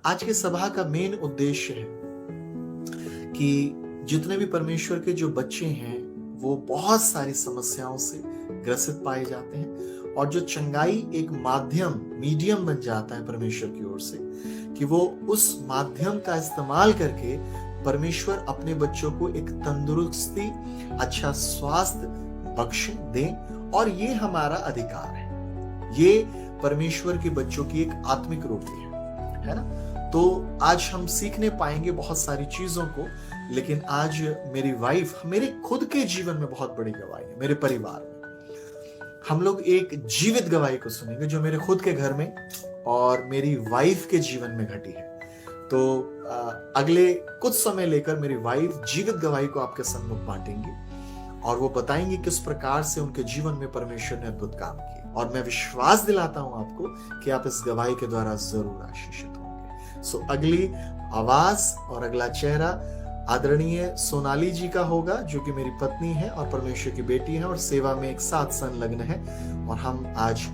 आज की सभा का मेन उद्देश्य है कि जितने भी परमेश्वर के जो बच्चे हैं वो बहुत सारी समस्याओं से ग्रसित पाए जाते हैं, और जो चंगाई एक मीडियम बन जाता है परमेश्वर की ओर से, कि वो उस माध्यम का इस्तेमाल करके परमेश्वर अपने बच्चों को एक तंदुरुस्ती, अच्छा स्वास्थ्य बख्शे दें। और ये हमारा अधिकार है, ये परमेश्वर के बच्चों की एक आत्मिक रोटी है ना। तो आज हम सीखने पाएंगे बहुत सारी चीजों को, लेकिन आज मेरी वाइफ मेरे खुद के जीवन में बहुत बड़ी गवाही है। मेरे परिवार में हम लोग एक जीवित गवाही को सुनेंगे जो मेरे खुद के घर में और मेरी वाइफ के जीवन में घटी है। तो अगले कुछ समय लेकर मेरी वाइफ जीवित गवाही को आपके सम्मुख बांटेंगी और वो बताएंगे किस प्रकार से उनके जीवन में परमेश्वर ने अद्भुत काम किए। और मैं विश्वास दिलाता हूं आपको कि आप इस गवाही के द्वारा जरूर आशीषित होंगे। सो अगली आवाज और अगला चेहरा आदरणीय सोनाली जी का होगा, जो कि मेरी पत्नी है और परमेश्वर की बेटी है और सेवा में एक साथ संलग्न है। और हम आज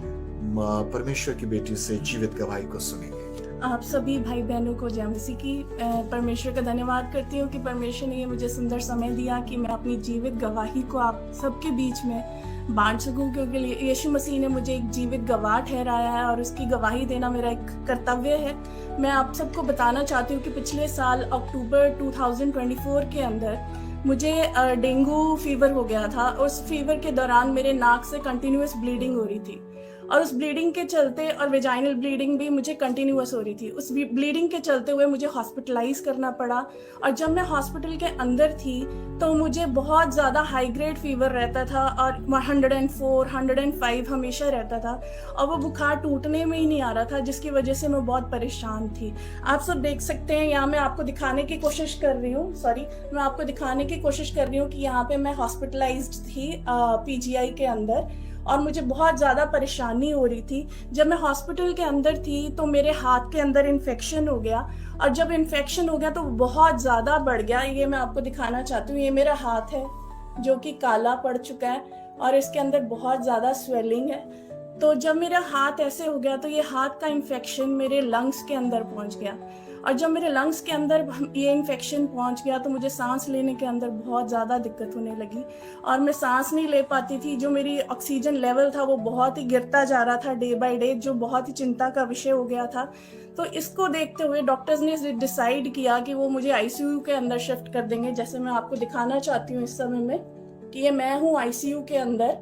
परमेश्वर की बेटी से जीवित गवाही को सुनेंगे। आप सभी भाई बहनों को जय मसीह की। परमेश्वर का धन्यवाद करती हूँ कि परमेश्वर ने ये मुझे सुंदर समय दिया कि मैं अपनी जीवित गवाही को आप सबके बीच में बांट सकूं, क्योंकि यीशु मसीह ने मुझे एक जीवित गवाह ठहराया है और उसकी गवाही देना मेरा एक कर्तव्य है। मैं आप सबको बताना चाहती हूँ कि पिछले साल अक्टूबर 2024 के अंदर मुझे डेंगू फीवर हो गया था। उस फीवर के दौरान मेरे नाक से कंटिन्यूअस ब्लीडिंग हो रही थी और उस ब्लीडिंग के चलते, और वेजाइनल ब्लीडिंग भी मुझे कंटिन्यूअस हो रही थी, उस ब्लीडिंग के चलते हुए मुझे हॉस्पिटलाइज करना पड़ा। और जब मैं हॉस्पिटल के अंदर थी तो मुझे बहुत ज़्यादा हाई ग्रेड फीवर रहता था और 104, 105 हमेशा रहता था और वो बुखार टूटने में ही नहीं आ रहा था, जिसकी वजह से मैं बहुत परेशान थी। आप सब देख सकते हैं, यहाँ मैं आपको दिखाने की कोशिश कर रही हूँ, मैं आपको दिखाने की कोशिश कर रही हूँ कि यहाँ पे मैं हॉस्पिटलाइज्ड थी PGI के अंदर और मुझे बहुत ज़्यादा परेशानी हो रही थी। जब मैं हॉस्पिटल के अंदर थी तो मेरे हाथ के अंदर इन्फेक्शन हो गया, और जब इन्फेक्शन हो गया तो बहुत ज़्यादा बढ़ गया। ये मैं आपको दिखाना चाहती हूँ, ये मेरा हाथ है जो कि काला पड़ चुका है और इसके अंदर बहुत ज़्यादा स्वेलिंग है। तो जब मेरा हाथ ऐसे हो गया तो ये हाथ का इन्फेक्शन मेरे लंग्स के अंदर पहुँच गया, और जब मेरे लंग्स के अंदर ये इन्फेक्शन पहुंच गया तो मुझे सांस लेने के अंदर बहुत ज़्यादा दिक्कत होने लगी और मैं सांस नहीं ले पाती थी। जो मेरी ऑक्सीजन लेवल था वो बहुत ही गिरता जा रहा था डे बाय डे, जो बहुत ही चिंता का विषय हो गया था। तो इसको देखते हुए डॉक्टर्स ने डिसाइड किया कि वो मुझे ICU के अंदर शिफ्ट कर देंगे। जैसे मैं आपको दिखाना चाहती हूँ इस समय में कि ये मैं हूँ ICU के अंदर।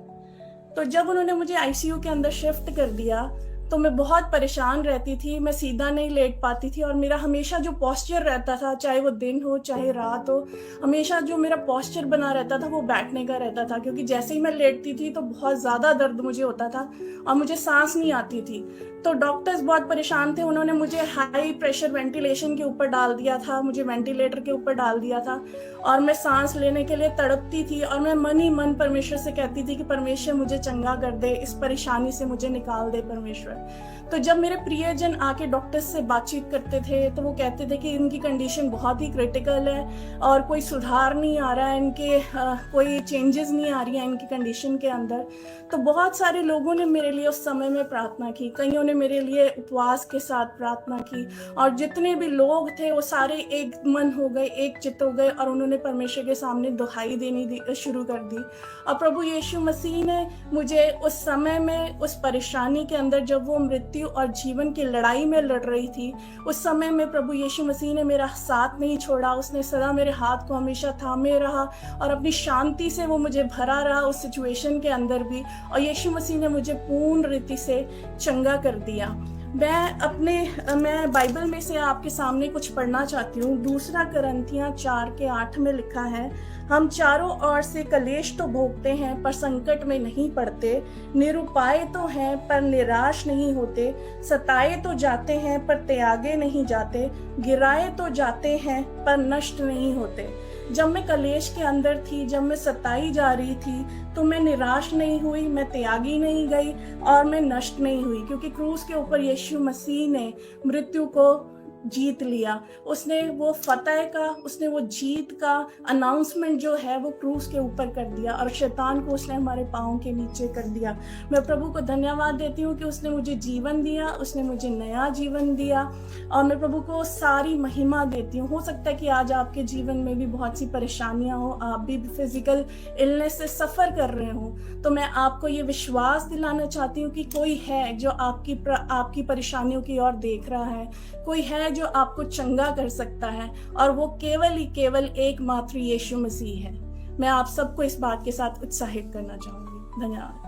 तो जब उन्होंने मुझे ICU के अंदर शिफ्ट कर दिया तो मैं बहुत परेशान रहती थी, मैं सीधा नहीं लेट पाती थी और मेरा हमेशा जो पोस्चर रहता था, चाहे वो दिन हो चाहे रात हो, हमेशा जो मेरा पोस्चर बना रहता था वो बैठने का रहता था, क्योंकि जैसे ही मैं लेटती थी तो बहुत ज़्यादा दर्द मुझे होता था और मुझे सांस नहीं आती थी। तो डॉक्टर्स बहुत परेशान थे, उन्होंने मुझे हाई प्रेशर वेंटिलेशन के ऊपर डाल दिया था, मुझे वेंटिलेटर के ऊपर डाल दिया था और मैं सांस लेने के लिए तड़पती थी और मैं मन ही मन परमेश्वर से कहती थी कि परमेश्वर मुझे चंगा कर दे, इस परेशानी से मुझे निकाल दे परमेश्वर। तो जब मेरे प्रियजन आके डॉक्टर्स से बातचीत करते थे तो वो कहते थे कि इनकी कंडीशन बहुत ही क्रिटिकल है और कोई सुधार नहीं आ रहा है, इनके कोई चेंजेस नहीं आ रही है इनकी कंडीशन के अंदर। तो बहुत सारे लोगों ने मेरे लिए उस समय में प्रार्थना की, कईयों ने मेरे लिए उपवास के साथ प्रार्थना की और जितने भी लोग थे वो सारे एक मन हो गए, एक चित्त हो गए और उन्होंने परमेश्वर के सामने दुहाई देनी शुरू कर दी। और प्रभु यीशु मसीह ने मुझे उस समय में, उस परेशानी के अंदर, जब वो मृत्यु और जीवन की लड़ाई में लड़ रही थी, उस समय में प्रभु यीशु मसीह ने मेरा साथ नहीं छोड़ा। उसने सदा मेरे हाथ को हमेशा थामे रहा और अपनी शांति से वो मुझे भरा रहा उस सिचुएशन के अंदर भी, और यीशु मसीह ने मुझे पूर्ण रीति से चंगा कर दिया। मैं बाइबल में से आपके सामने कुछ पढ़ना चाहती हूँ। 2 कुरिन्थियों 4:8 में लिखा है, हम चारों ओर से कलेश तो भोगते हैं पर संकट में नहीं पड़ते, निरुपाय तो हैं पर निराश नहीं होते, सताए तो जाते हैं पर त्यागे नहीं जाते, गिराए तो जाते हैं पर नष्ट नहीं होते। जब मैं कलेश के अंदर थी, जब मैं सताई जा रही थी, तो मैं निराश नहीं हुई, मैं त्यागी नहीं गई और मैं नष्ट नहीं हुई, क्योंकि क्रूस के ऊपर यीशु मसीह ने मृत्यु को जीत लिया। उसने वो फतह का, उसने वो जीत का अनाउंसमेंट जो है वो क्रूस के ऊपर कर दिया और शैतान को उसने हमारे पाँव के नीचे कर दिया। मैं प्रभु को धन्यवाद देती हूँ कि उसने मुझे जीवन दिया, उसने मुझे नया जीवन दिया और मैं प्रभु को सारी महिमा देती हूँ। हो सकता है कि आज आपके जीवन में भी बहुत सी परेशानियां हो, आप भी फिजिकल इलनेस से सफ़र कर रहे हो, तो मैं आपको ये विश्वास दिलाना चाहती हूँ कि कोई है जो आपकी परेशानियों की ओर देख रहा है, कोई है जो आपको चंगा कर सकता है और वो केवल एकमात्र यीशु मसीह है। मैं आप सबको इस बात के साथ उत्साहित करना चाहूँगी। धन्यवाद।